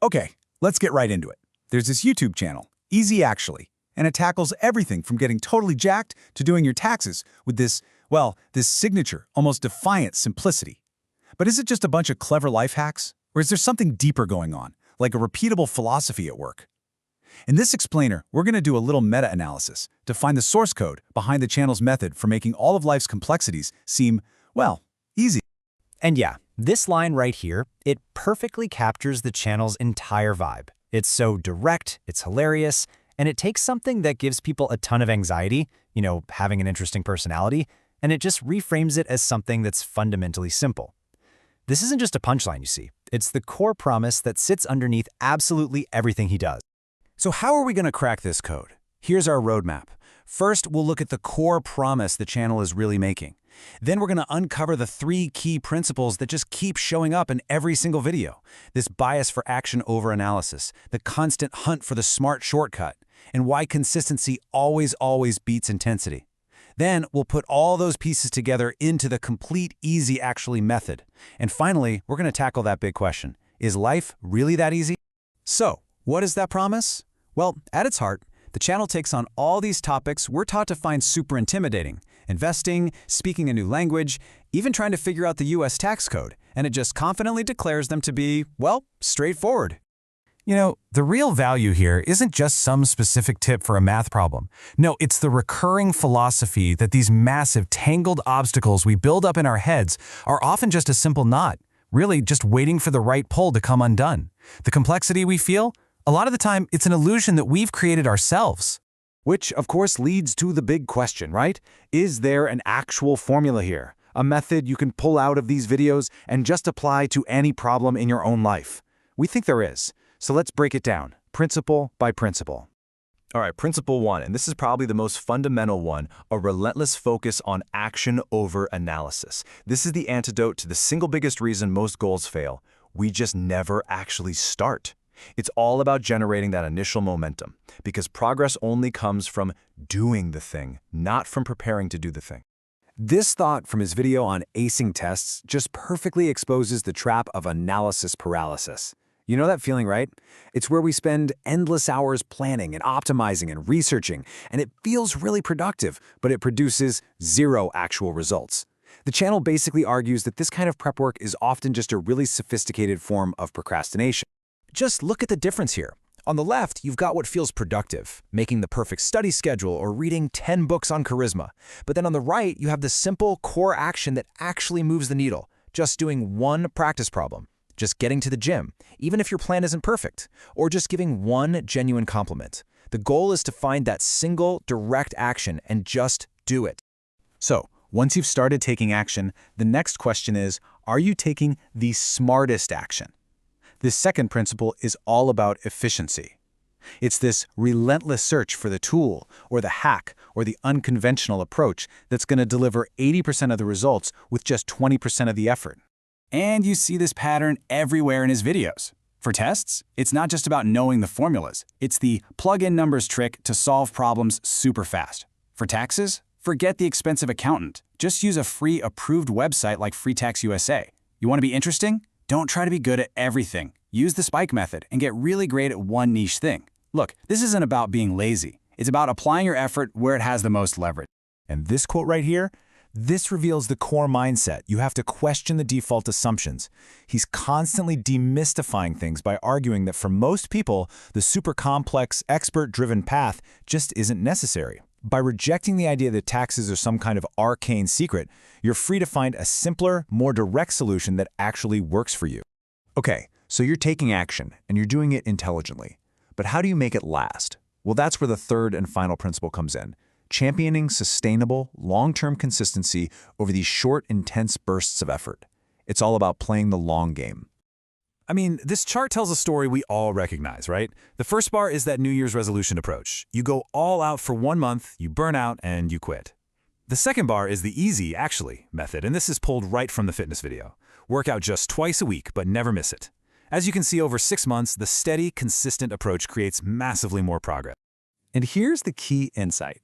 Okay, let's get right into it. There's this YouTube channel, Easy Actually, and it tackles everything from getting totally jacked to doing your taxes with this signature, almost defiant simplicity. But is it just a bunch of clever life hacks? Or is there something deeper going on, like a repeatable philosophy at work? In this explainer, we're going to do a little meta-analysis to find the source code behind the channel's method for making all of life's complexities seem, easy. And yeah, this line right here, it perfectly captures the channel's entire vibe. It's so direct, it's hilarious, and it takes something that gives people a ton of anxiety, having an interesting personality, and it just reframes it as something that's fundamentally simple. This isn't just a punchline, you see. It's the core promise that sits underneath absolutely everything he does. So how are we going to crack this code? Here's our roadmap. First, we'll look at the core promise the channel is really making. Then we're going to uncover the 3 key principles that just keep showing up in every single video. This bias for action over analysis, the constant hunt for the smart shortcut, and why consistency always beats intensity. Then we'll put all those pieces together into the complete Easy Actually method. And finally, we're going to tackle that big question. Is life really that easy? So, what is that promise? Well, at its heart, the channel takes on all these topics we're taught to find super intimidating. Investing, speaking a new language, even trying to figure out the US tax code, and it just confidently declares them to be, straightforward. The real value here isn't just some specific tip for a math problem. No, it's the recurring philosophy that these massive, tangled obstacles we build up in our heads are often just a simple knot, really just waiting for the right pull to come undone. The complexity we feel? A lot of the time, it's an illusion that we've created ourselves. Which, of course, leads to the big question, right? Is there an actual formula here? A method you can pull out of these videos and just apply to any problem in your own life? We think there is. So let's break it down, principle by principle. All right, principle 1, and this is probably the most fundamental one, a relentless focus on action over analysis. This is the antidote to the single biggest reason most goals fail. We just never actually start. It's all about generating that initial momentum, because progress only comes from doing the thing, not from preparing to do the thing. This thought from his video on acing tests just perfectly exposes the trap of analysis paralysis. You know that feeling, right? It's where we spend endless hours planning and optimizing and researching, and it feels really productive, but it produces 0 actual results. The channel basically argues that this kind of prep work is often just a really sophisticated form of procrastination. Just look at the difference here. On the left, you've got what feels productive, making the perfect study schedule or reading 10 books on charisma. But then on the right, you have the simple core action that actually moves the needle, just doing one practice problem, just getting to the gym, even if your plan isn't perfect, or just giving one genuine compliment. The goal is to find that single direct action and just do it. So, once you've started taking action, the next question is, are you taking the smartest action? This second principle is all about efficiency. It's this relentless search for the tool, or the hack, or the unconventional approach that's going to deliver 80% of the results with just 20% of the effort. And you see this pattern everywhere in his videos. For tests, it's not just about knowing the formulas. It's the plug-in numbers trick to solve problems super fast. For taxes, forget the expensive accountant. Just use a free approved website like Free Tax USA. You want to be interesting? Don't try to be good at everything. Use the spike method and get really great at one niche thing. Look, this isn't about being lazy. It's about applying your effort where it has the most leverage. And this quote right here, this reveals the core mindset. You have to question the default assumptions. He's constantly demystifying things by arguing that for most people, the super complex, expert-driven path just isn't necessary. By rejecting the idea that taxes are some kind of arcane secret, you're free to find a simpler, more direct solution that actually works for you. Okay, so you're taking action, and you're doing it intelligently. But how do you make it last? Well, that's where the third and final principle comes in. Championing sustainable, long-term consistency over these short, intense bursts of effort. It's all about playing the long game. I mean, this chart tells a story we all recognize, right? The first bar is that New Year's resolution approach. You go all out for 1 month, you burn out, and you quit. The second bar is the Easy Actually method, and this is pulled right from the fitness video. Work out just twice a week, but never miss it. As you can see, over 6 months, the steady, consistent approach creates massively more progress. And here's the key insight,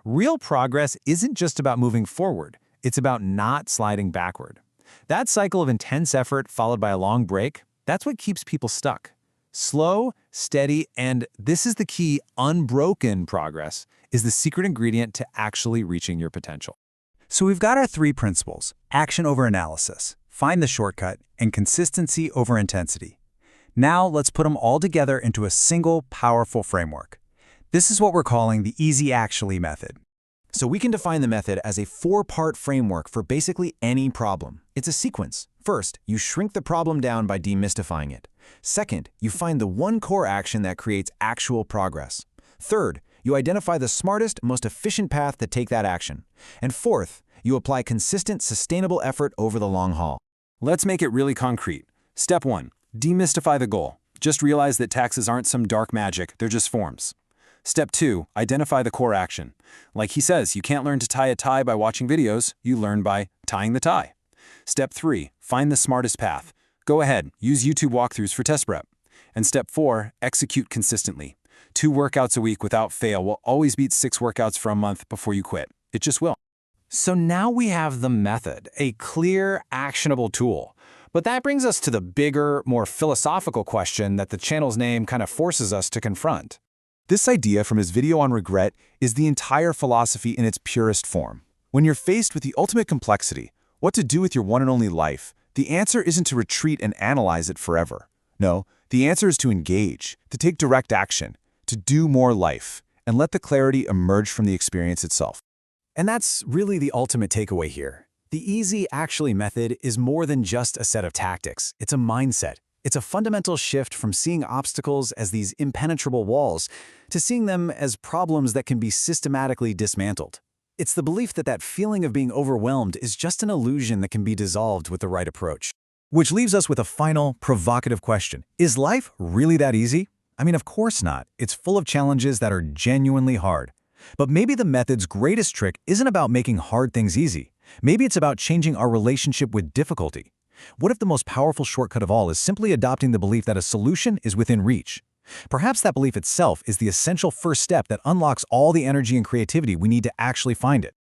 Real progress isn't just about moving forward. It's about not sliding backward. That cycle of intense effort followed by a long break, that's what keeps people stuck. Slow, steady, and this is the key, unbroken progress is the secret ingredient to actually reaching your potential. So we've got our three principles: action over analysis, find the shortcut, and consistency over intensity. Now let's put them all together into a single, powerful framework. This is what we're calling the Easy Actually method. So we can define the method as a four-part framework for basically any problem. It's a sequence. First, you shrink the problem down by demystifying it. Second, you find the one core action that creates actual progress. Third, you identify the smartest, most efficient path to take that action. And fourth, you apply consistent, sustainable effort over the long haul. Let's make it really concrete. Step 1. Demystify the goal. Just realize that taxes aren't some dark magic, they're just forms. Step 2. Identify the core action. Like he says, you can't learn to tie a tie by watching videos, you learn by tying the tie. Step 3. Find the smartest path. Go ahead, use YouTube walkthroughs for test prep. And Step 4. Execute consistently. 2 workouts a week without fail will always beat 6 workouts for a month before you quit. It just will. So now we have the method, a clear, actionable tool. But that brings us to the bigger, more philosophical question that the channel's name kind of forces us to confront. This idea from his video on regret is the entire philosophy in its purest form. When you're faced with the ultimate complexity, what to do with your one and only life, the answer isn't to retreat and analyze it forever. No, the answer is to engage, to take direct action, to do more life, and let the clarity emerge from the experience itself. And that's really the ultimate takeaway here. The Easy Actually method is more than just a set of tactics. It's a mindset. It's a fundamental shift from seeing obstacles as these impenetrable walls to seeing them as problems that can be systematically dismantled. It's the belief that that feeling of being overwhelmed is just an illusion that can be dissolved with the right approach. Which leaves us with a final, provocative question. Is life really that easy? I mean, of course not. It's full of challenges that are genuinely hard. But maybe the method's greatest trick isn't about making hard things easy. Maybe it's about changing our relationship with difficulty. What if the most powerful shortcut of all is simply adopting the belief that a solution is within reach? Perhaps that belief itself is the essential first step that unlocks all the energy and creativity we need to actually find it.